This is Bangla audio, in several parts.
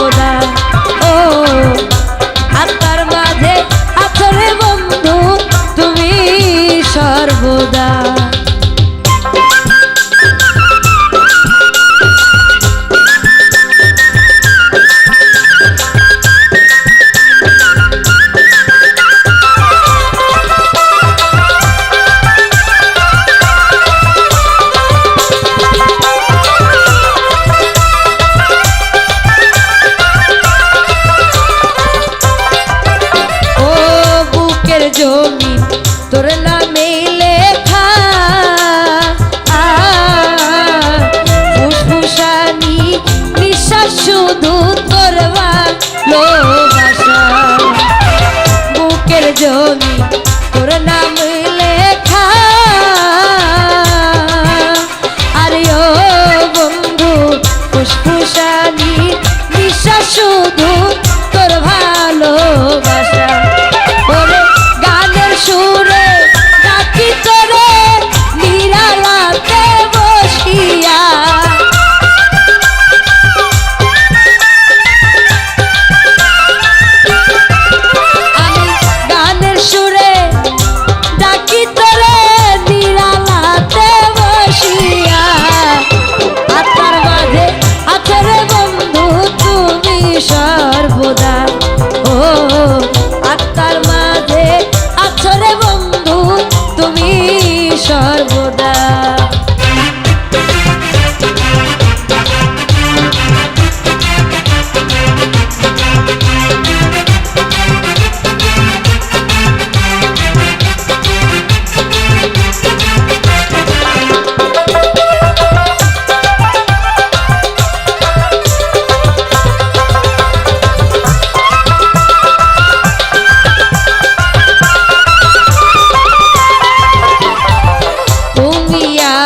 সর্বদা। ও আত্মার মাঝে আছো রে বন্ধু তুমি সর্বদা। জমি তোর নামে লেখা ফুসফুসানি নিঃশ্বাস শুধু তোর ভালোবাসা। বুকের জমি তোর নাম লেখা আরে ও বন্ধু ফুসফুসানি নিঃশ্বাস শুধু তোর ভালোবাসা। সুরে ডাকি তোরে নিরালাতে বসিয়া আমি গানের সুরে ডাকি তোরে নিরালাতে বসিয়া। আত্মার মাঝে আছে রে বন্ধু তুমি সর্বদা। ও আত্মার মাঝে আছো রে বন্ধু তুমি সর্বদা।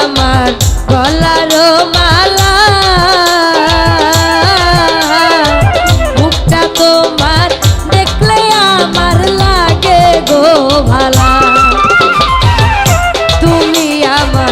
আমার গলার মালা মুখটা তোমার দেখলে আমার লাগে গো ভালা।